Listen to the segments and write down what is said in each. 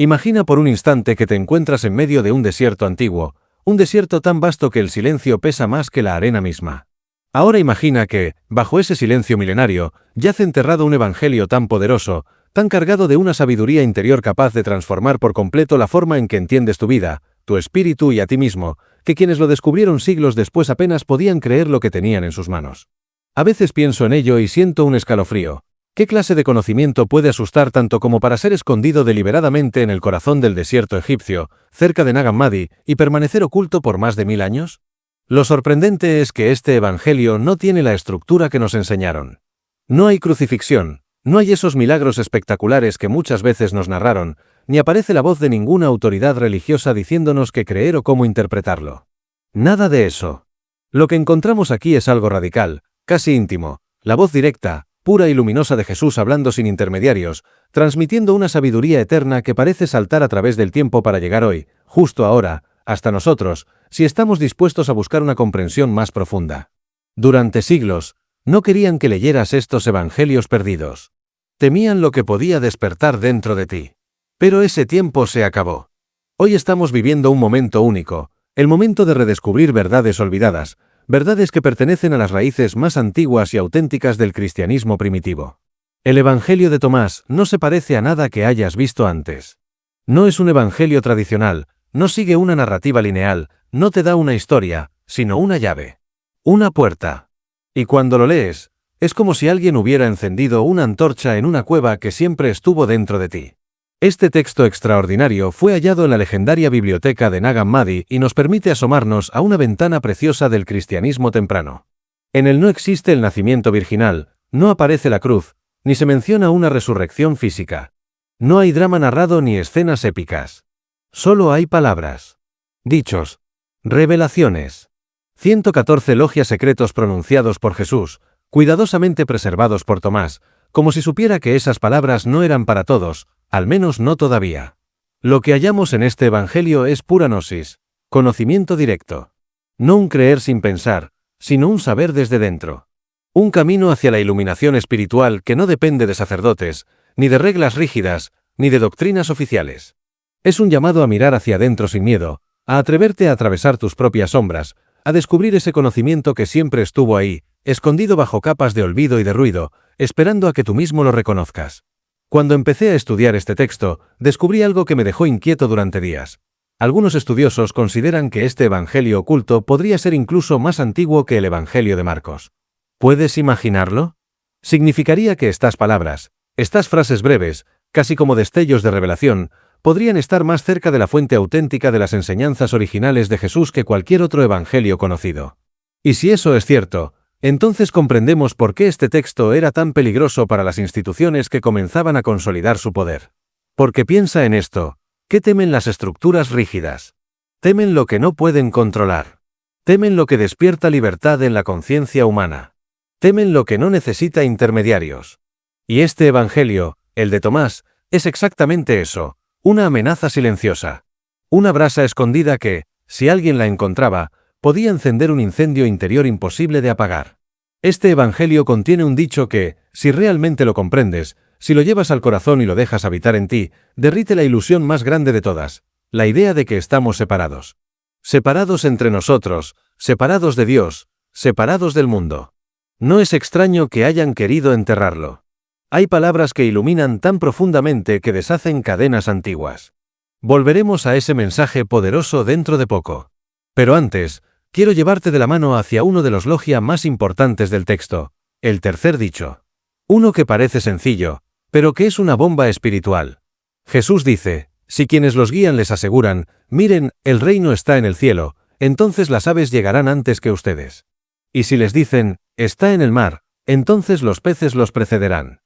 Imagina por un instante que te encuentras en medio de un desierto antiguo, un desierto tan vasto que el silencio pesa más que la arena misma. Ahora imagina que, bajo ese silencio milenario, yace enterrado un evangelio tan poderoso, tan cargado de una sabiduría interior capaz de transformar por completo la forma en que entiendes tu vida, tu espíritu y a ti mismo, que quienes lo descubrieron siglos después apenas podían creer lo que tenían en sus manos. A veces pienso en ello y siento un escalofrío. ¿Qué clase de conocimiento puede asustar tanto como para ser escondido deliberadamente en el corazón del desierto egipcio, cerca de Nag Hammadi, y permanecer oculto por más de 1000 años? Lo sorprendente es que este evangelio no tiene la estructura que nos enseñaron. No hay crucifixión, no hay esos milagros espectaculares que muchas veces nos narraron, ni aparece la voz de ninguna autoridad religiosa diciéndonos qué creer o cómo interpretarlo. Nada de eso. Lo que encontramos aquí es algo radical, casi íntimo, la voz directa, pura y luminosa de Jesús hablando sin intermediarios, transmitiendo una sabiduría eterna que parece saltar a través del tiempo para llegar hoy, justo ahora, hasta nosotros, si estamos dispuestos a buscar una comprensión más profunda. Durante siglos, no querían que leyeras estos evangelios perdidos. Temían lo que podía despertar dentro de ti. Pero ese tiempo se acabó. Hoy estamos viviendo un momento único, el momento de redescubrir verdades olvidadas, verdades que pertenecen a las raíces más antiguas y auténticas del cristianismo primitivo. El Evangelio de Tomás no se parece a nada que hayas visto antes. No es un evangelio tradicional, no sigue una narrativa lineal, no te da una historia, sino una llave. Una puerta. Y cuando lo lees, es como si alguien hubiera encendido una antorcha en una cueva que siempre estuvo dentro de ti. Este texto extraordinario fue hallado en la legendaria biblioteca de Nag Hammadi y nos permite asomarnos a una ventana preciosa del cristianismo temprano. En él no existe el nacimiento virginal, no aparece la cruz, ni se menciona una resurrección física. No hay drama narrado ni escenas épicas. Solo hay palabras, dichos, revelaciones. 114 logias secretos pronunciados por Jesús, cuidadosamente preservados por Tomás, como si supiera que esas palabras no eran para todos, al menos no todavía. Lo que hallamos en este evangelio es pura gnosis, conocimiento directo. No un creer sin pensar, sino un saber desde dentro. Un camino hacia la iluminación espiritual que no depende de sacerdotes, ni de reglas rígidas, ni de doctrinas oficiales. Es un llamado a mirar hacia adentro sin miedo, a atreverte a atravesar tus propias sombras, a descubrir ese conocimiento que siempre estuvo ahí, escondido bajo capas de olvido y de ruido, esperando a que tú mismo lo reconozcas. Cuando empecé a estudiar este texto, descubrí algo que me dejó inquieto durante días. Algunos estudiosos consideran que este evangelio oculto podría ser incluso más antiguo que el evangelio de Marcos. ¿Puedes imaginarlo? Significaría que estas palabras, estas frases breves, casi como destellos de revelación, podrían estar más cerca de la fuente auténtica de las enseñanzas originales de Jesús que cualquier otro evangelio conocido. Y si eso es cierto, entonces comprendemos por qué este texto era tan peligroso para las instituciones que comenzaban a consolidar su poder. Porque piensa en esto, ¿qué temen las estructuras rígidas? Temen lo que no pueden controlar. Temen lo que despierta libertad en la conciencia humana. Temen lo que no necesita intermediarios. Y este evangelio, el de Tomás, es exactamente eso, una amenaza silenciosa. Una brasa escondida que, si alguien la encontraba, podía encender un incendio interior imposible de apagar. Este evangelio contiene un dicho que, si realmente lo comprendes, si lo llevas al corazón y lo dejas habitar en ti, derrite la ilusión más grande de todas, la idea de que estamos separados. Separados entre nosotros, separados de Dios, separados del mundo. No es extraño que hayan querido enterrarlo. Hay palabras que iluminan tan profundamente que deshacen cadenas antiguas. Volveremos a ese mensaje poderoso dentro de poco. Pero antes, quiero llevarte de la mano hacia uno de los logia más importantes del texto, el tercer dicho. Uno que parece sencillo, pero que es una bomba espiritual. Jesús dice, si quienes los guían les aseguran, miren, el reino está en el cielo, entonces las aves llegarán antes que ustedes. Y si les dicen, está en el mar, entonces los peces los precederán.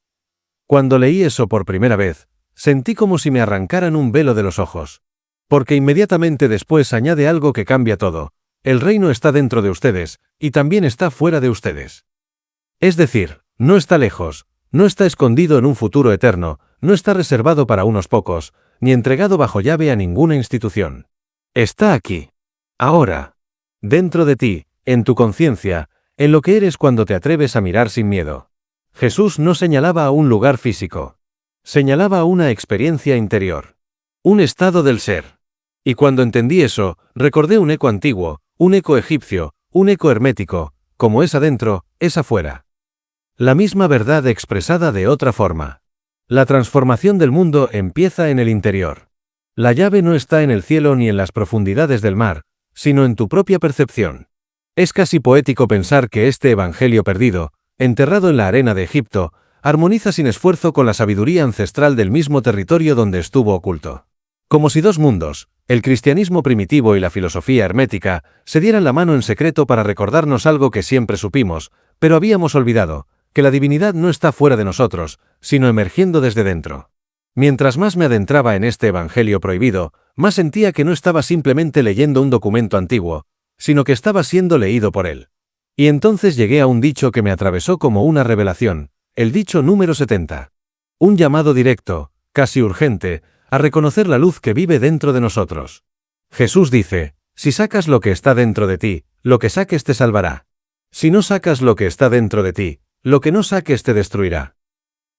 Cuando leí eso por primera vez, sentí como si me arrancaran un velo de los ojos. Porque inmediatamente después añade algo que cambia todo. El reino está dentro de ustedes, y también está fuera de ustedes. Es decir, no está lejos, no está escondido en un futuro eterno, no está reservado para unos pocos, ni entregado bajo llave a ninguna institución. Está aquí. Ahora. Dentro de ti, en tu conciencia, en lo que eres cuando te atreves a mirar sin miedo. Jesús no señalaba a un lugar físico. Señalaba a una experiencia interior. un estado del ser. Y cuando entendí eso, recordé un eco antiguo, un eco egipcio, un eco hermético, como es adentro, es afuera. La misma verdad expresada de otra forma. La transformación del mundo empieza en el interior. La llave no está en el cielo ni en las profundidades del mar, sino en tu propia percepción. Es casi poético pensar que este evangelio perdido, enterrado en la arena de Egipto, armoniza sin esfuerzo con la sabiduría ancestral del mismo territorio donde estuvo oculto. Como si dos mundos, el cristianismo primitivo y la filosofía hermética, se dieran la mano en secreto para recordarnos algo que siempre supimos, pero habíamos olvidado, que la divinidad no está fuera de nosotros, sino emergiendo desde dentro. Mientras más me adentraba en este evangelio prohibido, más sentía que no estaba simplemente leyendo un documento antiguo, sino que estaba siendo leído por él. Y entonces llegué a un dicho que me atravesó como una revelación, el dicho número 70. Un llamado directo, casi urgente, a reconocer la luz que vive dentro de nosotros. Jesús dice, si sacas lo que está dentro de ti, lo que saques te salvará. Si no sacas lo que está dentro de ti, lo que no saques te destruirá.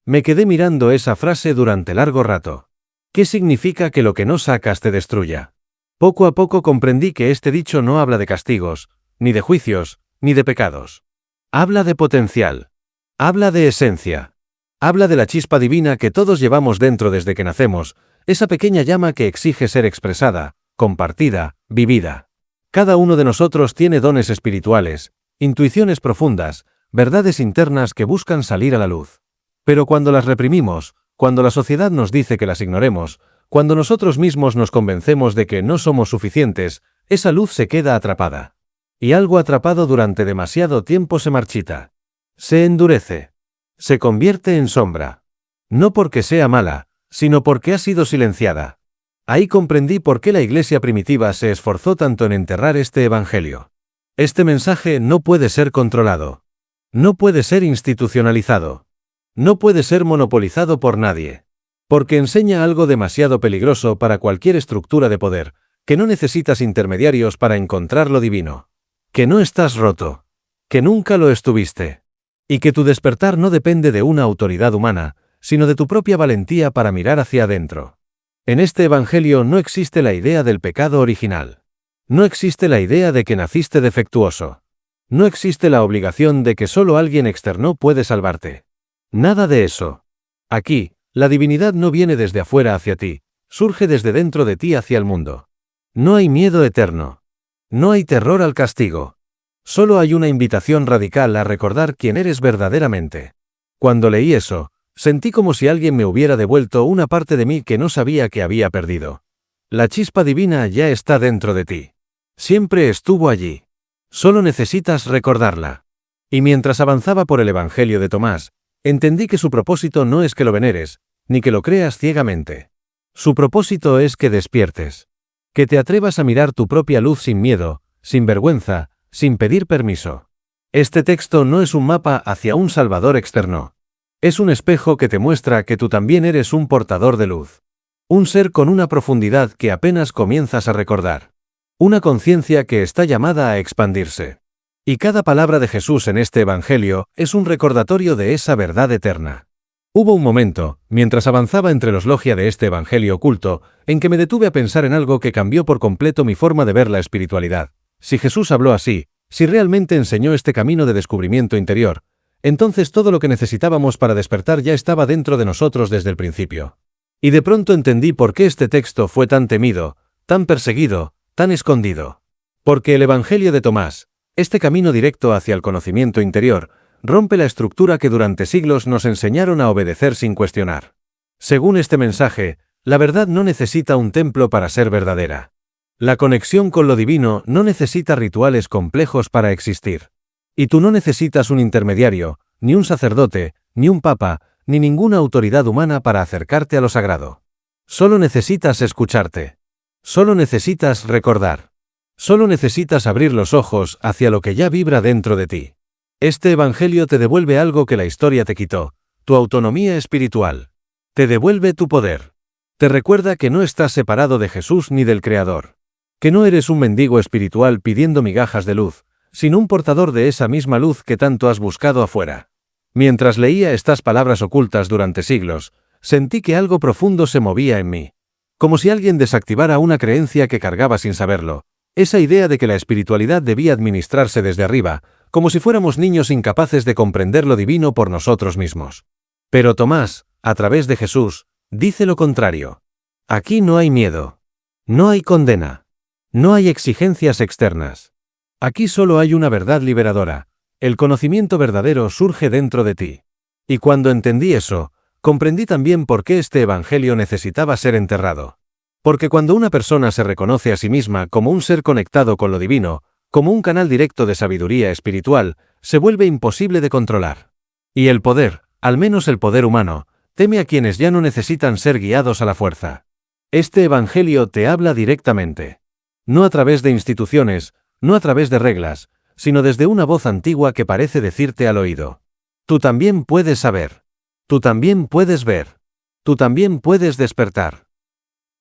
Me quedé mirando esa frase durante largo rato. ¿Qué significa que lo que no sacas te destruya? Poco a poco comprendí que este dicho no habla de castigos, ni de juicios, ni de pecados. Habla de potencial. Habla de esencia. Habla de la chispa divina que todos llevamos dentro desde que nacemos, esa pequeña llama que exige ser expresada, compartida, vivida. Cada uno de nosotros tiene dones espirituales, intuiciones profundas, verdades internas que buscan salir a la luz. Pero cuando las reprimimos, cuando la sociedad nos dice que las ignoremos, cuando nosotros mismos nos convencemos de que no somos suficientes, esa luz se queda atrapada. Y algo atrapado durante demasiado tiempo se marchita. Se endurece. Se convierte en sombra. No porque sea mala, sino porque ha sido silenciada. Ahí comprendí por qué la iglesia primitiva se esforzó tanto en enterrar este evangelio. Este mensaje no puede ser controlado. No puede ser institucionalizado. No puede ser monopolizado por nadie. Porque enseña algo demasiado peligroso para cualquier estructura de poder, que no necesitas intermediarios para encontrar lo divino. Que no estás roto. Que nunca lo estuviste. Y que tu despertar no depende de una autoridad humana, sino de tu propia valentía para mirar hacia adentro. En este evangelio no existe la idea del pecado original. No existe la idea de que naciste defectuoso. No existe la obligación de que solo alguien externo puede salvarte. Nada de eso. Aquí, la divinidad no viene desde afuera hacia ti, surge desde dentro de ti hacia el mundo. No hay miedo eterno. No hay terror al castigo. Solo hay una invitación radical a recordar quién eres verdaderamente. Cuando leí eso, sentí como si alguien me hubiera devuelto una parte de mí que no sabía que había perdido. La chispa divina ya está dentro de ti. Siempre estuvo allí. Solo necesitas recordarla. Y mientras avanzaba por el Evangelio de Tomás, entendí que su propósito no es que lo veneres, ni que lo creas ciegamente. Su propósito es que despiertes. Que te atrevas a mirar tu propia luz sin miedo, sin vergüenza, sin pedir permiso. Este texto no es un mapa hacia un Salvador externo. Es un espejo que te muestra que tú también eres un portador de luz. Un ser con una profundidad que apenas comienzas a recordar. Una conciencia que está llamada a expandirse. Y cada palabra de Jesús en este Evangelio es un recordatorio de esa verdad eterna. Hubo un momento, mientras avanzaba entre los logia de este Evangelio oculto, en que me detuve a pensar en algo que cambió por completo mi forma de ver la espiritualidad. Si Jesús habló así, si realmente enseñó este camino de descubrimiento interior, entonces todo lo que necesitábamos para despertar ya estaba dentro de nosotros desde el principio. Y de pronto entendí por qué este texto fue tan temido, tan perseguido, tan escondido. Porque el Evangelio de Tomás, este camino directo hacia el conocimiento interior, rompe la estructura que durante siglos nos enseñaron a obedecer sin cuestionar. Según este mensaje, la verdad no necesita un templo para ser verdadera. La conexión con lo divino no necesita rituales complejos para existir. Y tú no necesitas un intermediario, ni un sacerdote, ni un papa, ni ninguna autoridad humana para acercarte a lo sagrado. Solo necesitas escucharte. Solo necesitas recordar. Solo necesitas abrir los ojos hacia lo que ya vibra dentro de ti. Este Evangelio te devuelve algo que la historia te quitó, tu autonomía espiritual. Te devuelve tu poder. Te recuerda que no estás separado de Jesús ni del Creador. Que no eres un mendigo espiritual pidiendo migajas de luz, sino un portador de esa misma luz que tanto has buscado afuera. Mientras leía estas palabras ocultas durante siglos, sentí que algo profundo se movía en mí. Como si alguien desactivara una creencia que cargaba sin saberlo, esa idea de que la espiritualidad debía administrarse desde arriba, como si fuéramos niños incapaces de comprender lo divino por nosotros mismos. Pero Tomás, a través de Jesús, dice lo contrario. Aquí no hay miedo. No hay condena. No hay exigencias externas. Aquí solo hay una verdad liberadora. El conocimiento verdadero surge dentro de ti. Y cuando entendí eso, comprendí también por qué este evangelio necesitaba ser enterrado. Porque cuando una persona se reconoce a sí misma como un ser conectado con lo divino, como un canal directo de sabiduría espiritual, se vuelve imposible de controlar. Y el poder, al menos el poder humano, teme a quienes ya no necesitan ser guiados a la fuerza. Este evangelio te habla directamente. No a través de instituciones, no a través de reglas, sino desde una voz antigua que parece decirte al oído. Tú también puedes saber. Tú también puedes ver. Tú también puedes despertar.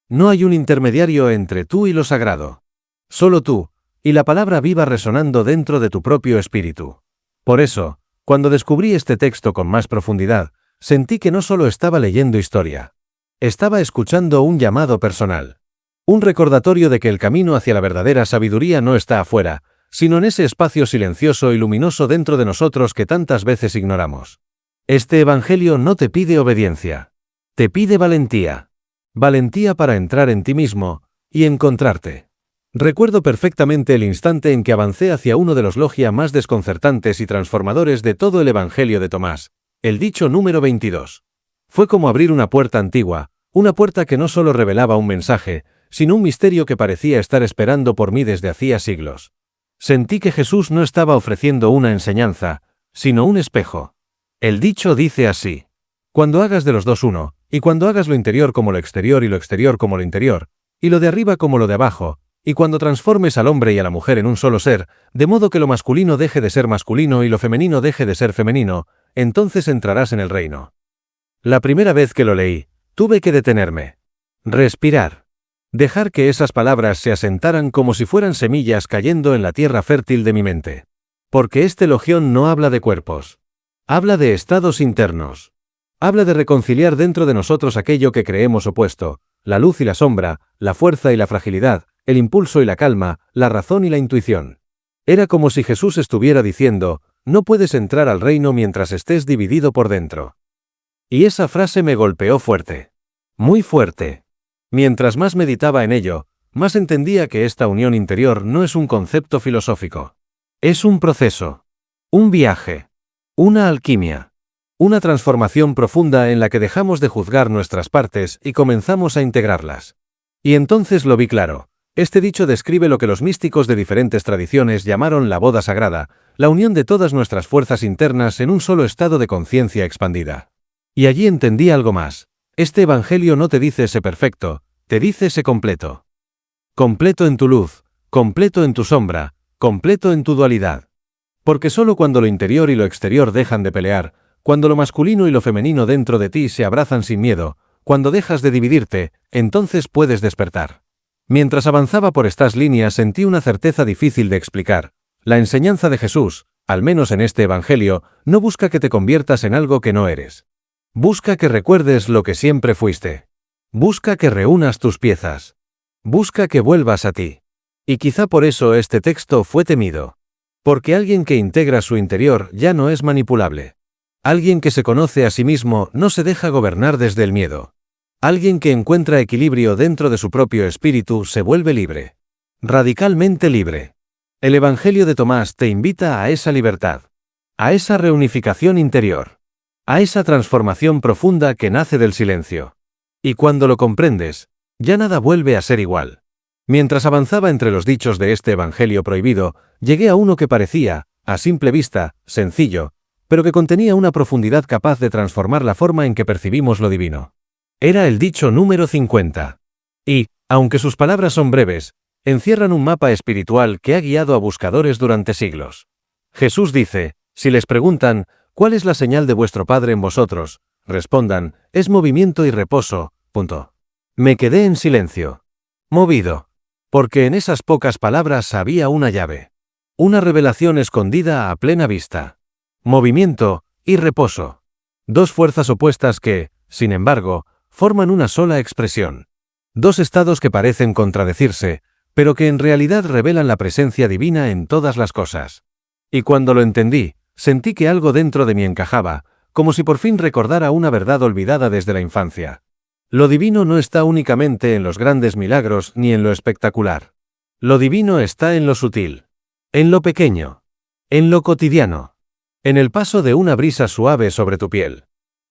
No hay un intermediario entre tú y lo sagrado. Solo tú, y la palabra viva resonando dentro de tu propio espíritu. Por eso, cuando descubrí este texto con más profundidad, sentí que no solo estaba leyendo historia. Estaba escuchando un llamado personal. Un recordatorio de que el camino hacia la verdadera sabiduría no está afuera, sino en ese espacio silencioso y luminoso dentro de nosotros que tantas veces ignoramos. Este evangelio no te pide obediencia. Te pide valentía. Valentía para entrar en ti mismo y encontrarte. Recuerdo perfectamente el instante en que avancé hacia uno de los logia más desconcertantes y transformadores de todo el evangelio de Tomás, el dicho número 22. Fue como abrir una puerta antigua, una puerta que no solo revelaba un mensaje, sino un misterio que parecía estar esperando por mí desde hacía siglos. Sentí que Jesús no estaba ofreciendo una enseñanza, sino un espejo. El dicho dice así: cuando hagas de los dos uno, y cuando hagas lo interior como lo exterior y lo exterior como lo interior, y lo de arriba como lo de abajo, y cuando transformes al hombre y a la mujer en un solo ser, de modo que lo masculino deje de ser masculino y lo femenino deje de ser femenino, entonces entrarás en el reino. La primera vez que lo leí, tuve que detenerme. Respirar. Dejar que esas palabras se asentaran como si fueran semillas cayendo en la tierra fértil de mi mente. Porque este logión no habla de cuerpos. Habla de estados internos. Habla de reconciliar dentro de nosotros aquello que creemos opuesto, la luz y la sombra, la fuerza y la fragilidad, el impulso y la calma, la razón y la intuición. Era como si Jesús estuviera diciendo: no puedes entrar al reino mientras estés dividido por dentro. Y esa frase me golpeó fuerte. Muy fuerte. Mientras más meditaba en ello, más entendía que esta unión interior no es un concepto filosófico. Es un proceso. Un viaje. Una alquimia. Una transformación profunda en la que dejamos de juzgar nuestras partes y comenzamos a integrarlas. Y entonces lo vi claro. Este dicho describe lo que los místicos de diferentes tradiciones llamaron la boda sagrada, la unión de todas nuestras fuerzas internas en un solo estado de conciencia expandida. Y allí entendí algo más. Este evangelio no te dice sé perfecto, te dice sé completo. Completo en tu luz, completo en tu sombra, completo en tu dualidad. Porque solo cuando lo interior y lo exterior dejan de pelear, cuando lo masculino y lo femenino dentro de ti se abrazan sin miedo, cuando dejas de dividirte, entonces puedes despertar. Mientras avanzaba por estas líneas sentí una certeza difícil de explicar. La enseñanza de Jesús, al menos en este evangelio, no busca que te conviertas en algo que no eres. Busca que recuerdes lo que siempre fuiste. Busca que reúnas tus piezas. Busca que vuelvas a ti. Y quizá por eso este texto fue temido. Porque alguien que integra su interior ya no es manipulable. Alguien que se conoce a sí mismo no se deja gobernar desde el miedo. Alguien que encuentra equilibrio dentro de su propio espíritu se vuelve libre. Radicalmente libre. El Evangelio de Tomás te invita a esa libertad. A esa reunificación interior. A esa transformación profunda que nace del silencio. Y cuando lo comprendes, ya nada vuelve a ser igual. Mientras avanzaba entre los dichos de este Evangelio prohibido, llegué a uno que parecía, a simple vista, sencillo, pero que contenía una profundidad capaz de transformar la forma en que percibimos lo divino. Era el dicho número 50. Y, aunque sus palabras son breves, encierran un mapa espiritual que ha guiado a buscadores durante siglos. Jesús dice: si les preguntan, ¿cuál es la señal de vuestro Padre en vosotros?, respondan: es movimiento y reposo. Punto. Me quedé en silencio. Movido. Porque en esas pocas palabras había una llave. Una revelación escondida a plena vista. Movimiento y reposo. Dos fuerzas opuestas que, sin embargo, forman una sola expresión. Dos estados que parecen contradecirse, pero que en realidad revelan la presencia divina en todas las cosas. Y cuando lo entendí, sentí que algo dentro de mí encajaba, como si por fin recordara una verdad olvidada desde la infancia. Lo divino no está únicamente en los grandes milagros ni en lo espectacular. Lo divino está en lo sutil, en lo pequeño, en lo cotidiano, en el paso de una brisa suave sobre tu piel,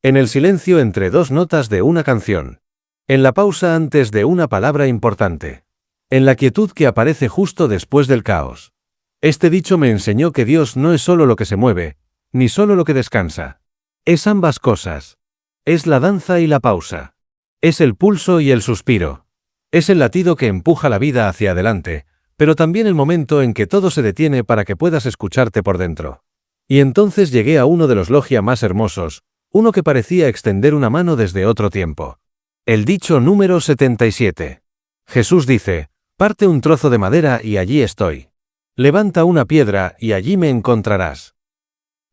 en el silencio entre dos notas de una canción, en la pausa antes de una palabra importante, en la quietud que aparece justo después del caos. Este dicho me enseñó que Dios no es solo lo que se mueve, ni solo lo que descansa. Es ambas cosas. Es la danza y la pausa. Es el pulso y el suspiro. Es el latido que empuja la vida hacia adelante, pero también el momento en que todo se detiene para que puedas escucharte por dentro. Y entonces llegué a uno de los logia más hermosos, uno que parecía extender una mano desde otro tiempo. El dicho número 77. Jesús dice: parte un trozo de madera y allí estoy. Levanta una piedra y allí me encontrarás.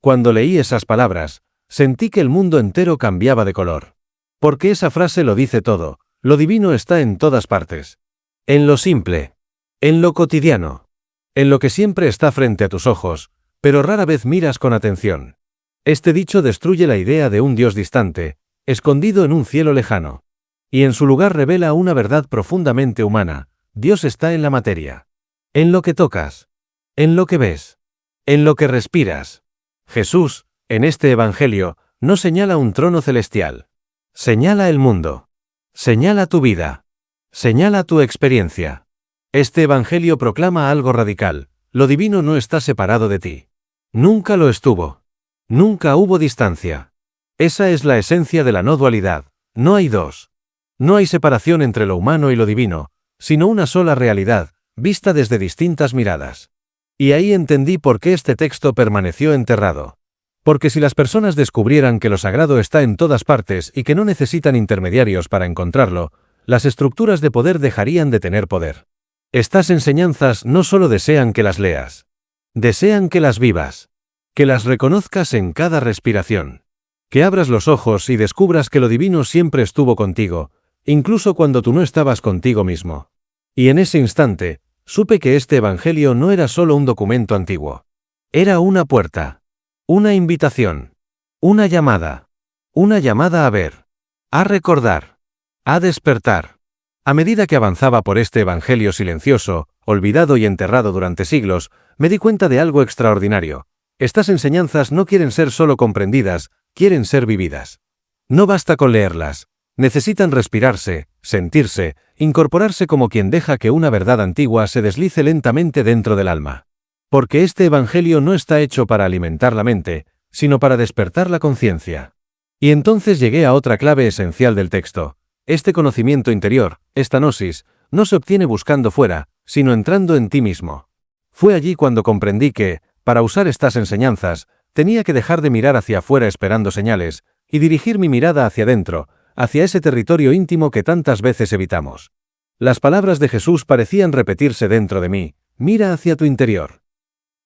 Cuando leí esas palabras, sentí que el mundo entero cambiaba de color. Porque esa frase lo dice todo, lo divino está en todas partes. En lo simple, en lo cotidiano, en lo que siempre está frente a tus ojos, pero rara vez miras con atención. Este dicho destruye la idea de un Dios distante, escondido en un cielo lejano. Y en su lugar revela una verdad profundamente humana: Dios está en la materia. En lo que tocas, en lo que ves, en lo que respiras. Jesús, en este Evangelio, no señala un trono celestial. Señala el mundo. Señala tu vida. Señala tu experiencia. Este Evangelio proclama algo radical: lo divino no está separado de ti. Nunca lo estuvo. Nunca hubo distancia. Esa es la esencia de la no dualidad. No hay dos. No hay separación entre lo humano y lo divino, sino una sola realidad, vista desde distintas miradas. Y ahí entendí por qué este texto permaneció enterrado. Porque si las personas descubrieran que lo sagrado está en todas partes y que no necesitan intermediarios para encontrarlo, las estructuras de poder dejarían de tener poder. Estas enseñanzas no solo desean que las leas, desean que las vivas, que las reconozcas en cada respiración, que abras los ojos y descubras que lo divino siempre estuvo contigo, incluso cuando tú no estabas contigo mismo. Y en ese instante, supe que este Evangelio no era solo un documento antiguo. Era una puerta, una invitación, una llamada a ver, a recordar, a despertar. A medida que avanzaba por este Evangelio silencioso, olvidado y enterrado durante siglos, me di cuenta de algo extraordinario. Estas enseñanzas no quieren ser solo comprendidas, quieren ser vividas. No basta con leerlas. Necesitan respirarse, sentirse, incorporarse como quien deja que una verdad antigua se deslice lentamente dentro del alma. Porque este Evangelio no está hecho para alimentar la mente, sino para despertar la conciencia. Y entonces llegué a otra clave esencial del texto. Este conocimiento interior, esta gnosis, no se obtiene buscando fuera, sino entrando en ti mismo. Fue allí cuando comprendí que, para usar estas enseñanzas, tenía que dejar de mirar hacia afuera esperando señales, y dirigir mi mirada hacia adentro, hacia ese territorio íntimo que tantas veces evitamos. Las palabras de Jesús parecían repetirse dentro de mí: mira hacia tu interior.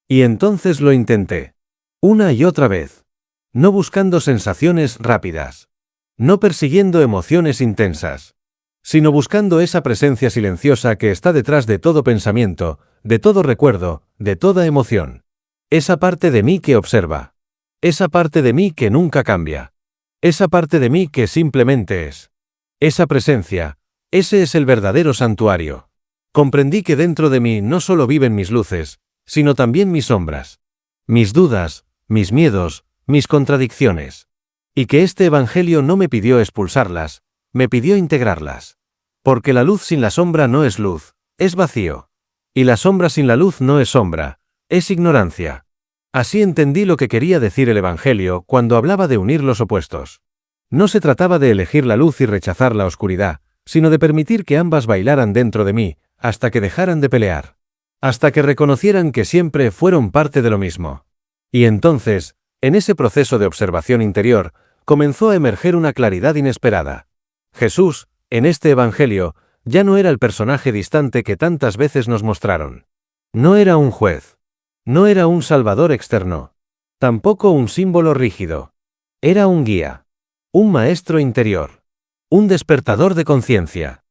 Y entonces lo intenté. Una y otra vez. No buscando sensaciones rápidas. No persiguiendo emociones intensas. Sino buscando esa presencia silenciosa que está detrás de todo pensamiento, de todo recuerdo, de toda emoción. Esa parte de mí que observa. Esa parte de mí que nunca cambia. Esa parte de mí que simplemente es. Esa presencia, ese es el verdadero santuario. Comprendí que dentro de mí no solo viven mis luces, sino también mis sombras, mis dudas, mis miedos, mis contradicciones. Y que este Evangelio no me pidió expulsarlas, me pidió integrarlas. Porque la luz sin la sombra no es luz, es vacío. Y la sombra sin la luz no es sombra, es ignorancia. Así entendí lo que quería decir el Evangelio cuando hablaba de unir los opuestos. No se trataba de elegir la luz y rechazar la oscuridad, sino de permitir que ambas bailaran dentro de mí, hasta que dejaran de pelear. Hasta que reconocieran que siempre fueron parte de lo mismo. Y entonces, en ese proceso de observación interior, comenzó a emerger una claridad inesperada. Jesús, en este Evangelio, ya no era el personaje distante que tantas veces nos mostraron. No era un juez. No era un salvador externo. Tampoco un símbolo rígido. Era un guía. Un maestro interior. Un despertador de conciencia.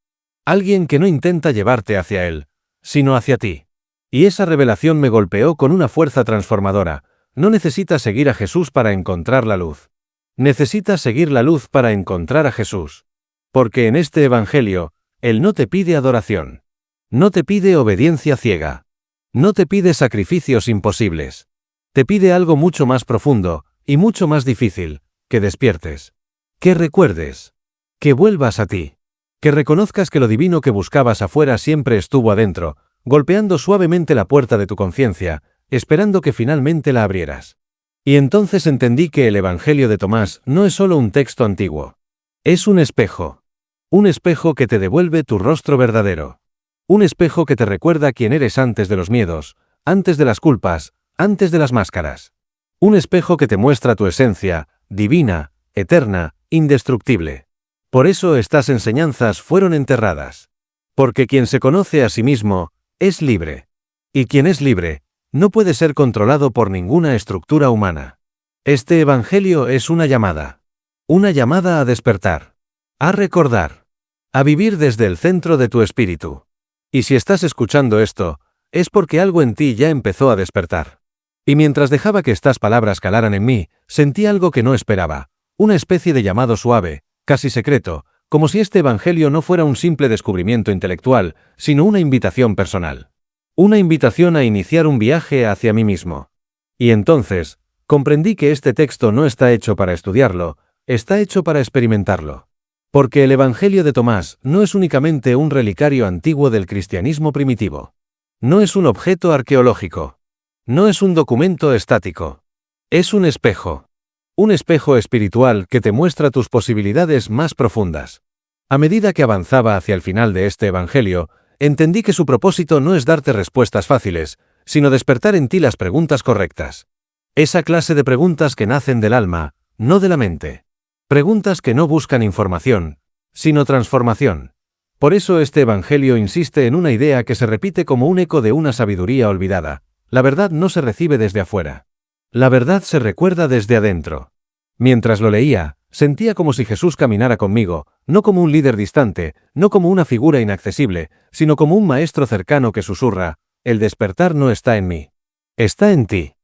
Alguien que no intenta llevarte hacia Él, sino hacia ti. Y esa revelación me golpeó con una fuerza transformadora. No necesitas seguir a Jesús para encontrar la luz. Necesitas seguir la luz para encontrar a Jesús. Porque en este Evangelio, Él no te pide adoración. No te pide obediencia ciega. No te pide sacrificios imposibles. Te pide algo mucho más profundo, y mucho más difícil, que despiertes. Que recuerdes. Que vuelvas a ti. Que reconozcas que lo divino que buscabas afuera siempre estuvo adentro, golpeando suavemente la puerta de tu conciencia, esperando que finalmente la abrieras. Y entonces entendí que el Evangelio de Tomás no es solo un texto antiguo. Es un espejo. Un espejo que te devuelve tu rostro verdadero. Un espejo que te recuerda quién eres antes de los miedos, antes de las culpas, antes de las máscaras. Un espejo que te muestra tu esencia, divina, eterna, indestructible. Por eso estas enseñanzas fueron enterradas. Porque quien se conoce a sí mismo, es libre. Y quien es libre, no puede ser controlado por ninguna estructura humana. Este Evangelio es una llamada. Una llamada a despertar. A recordar. A vivir desde el centro de tu espíritu. Y si estás escuchando esto, es porque algo en ti ya empezó a despertar. Y mientras dejaba que estas palabras calaran en mí, sentí algo que no esperaba, una especie de llamado suave, casi secreto, como si este Evangelio no fuera un simple descubrimiento intelectual, sino una invitación personal. Una invitación a iniciar un viaje hacia mí mismo. Y entonces, comprendí que este texto no está hecho para estudiarlo, está hecho para experimentarlo. Porque el Evangelio de Tomás no es únicamente un relicario antiguo del cristianismo primitivo. No es un objeto arqueológico. No es un documento estático. Es un espejo. Un espejo espiritual que te muestra tus posibilidades más profundas. A medida que avanzaba hacia el final de este Evangelio, entendí que su propósito no es darte respuestas fáciles, sino despertar en ti las preguntas correctas. Esa clase de preguntas que nacen del alma, no de la mente. Preguntas que no buscan información, sino transformación. Por eso este Evangelio insiste en una idea que se repite como un eco de una sabiduría olvidada. La verdad no se recibe desde afuera. La verdad se recuerda desde adentro. Mientras lo leía, sentía como si Jesús caminara conmigo, no como un líder distante, no como una figura inaccesible, sino como un maestro cercano que susurra: el despertar no está en mí. Está en ti.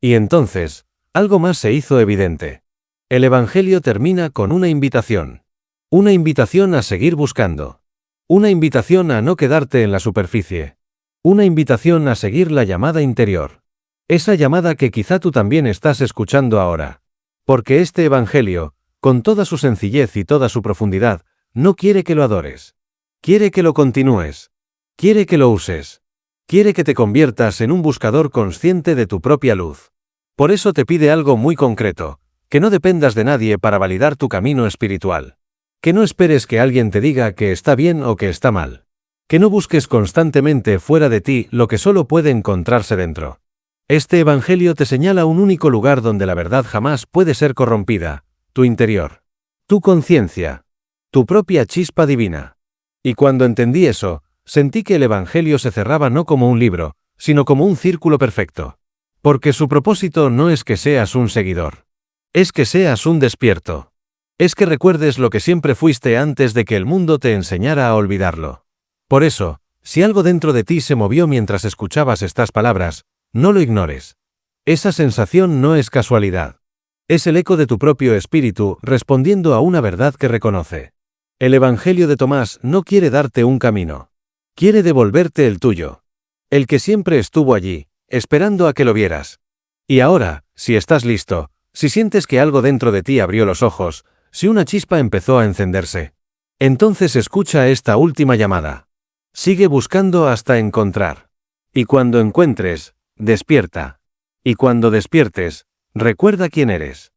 Y entonces, algo más se hizo evidente. El Evangelio termina con una invitación. Una invitación a seguir buscando. Una invitación a no quedarte en la superficie. Una invitación a seguir la llamada interior. Esa llamada que quizá tú también estás escuchando ahora. Porque este Evangelio, con toda su sencillez y toda su profundidad, no quiere que lo adores. Quiere que lo continúes. Quiere que lo uses. Quiere que te conviertas en un buscador consciente de tu propia luz. Por eso te pide algo muy concreto. Que no dependas de nadie para validar tu camino espiritual. Que no esperes que alguien te diga que está bien o que está mal. Que no busques constantemente fuera de ti lo que solo puede encontrarse dentro. Este Evangelio te señala un único lugar donde la verdad jamás puede ser corrompida: tu interior. Tu conciencia. Tu propia chispa divina. Y cuando entendí eso, sentí que el Evangelio se cerraba no como un libro, sino como un círculo perfecto. Porque su propósito no es que seas un seguidor. Es que seas un despierto. Es que recuerdes lo que siempre fuiste antes de que el mundo te enseñara a olvidarlo. Por eso, si algo dentro de ti se movió mientras escuchabas estas palabras, no lo ignores. Esa sensación no es casualidad. Es el eco de tu propio espíritu respondiendo a una verdad que reconoce. El Evangelio de Tomás no quiere darte un camino. Quiere devolverte el tuyo. El que siempre estuvo allí, esperando a que lo vieras. Y ahora, si estás listo, si sientes que algo dentro de ti abrió los ojos, si una chispa empezó a encenderse, entonces escucha esta última llamada. Sigue buscando hasta encontrar. Y cuando encuentres, despierta. Y cuando despiertes, recuerda quién eres.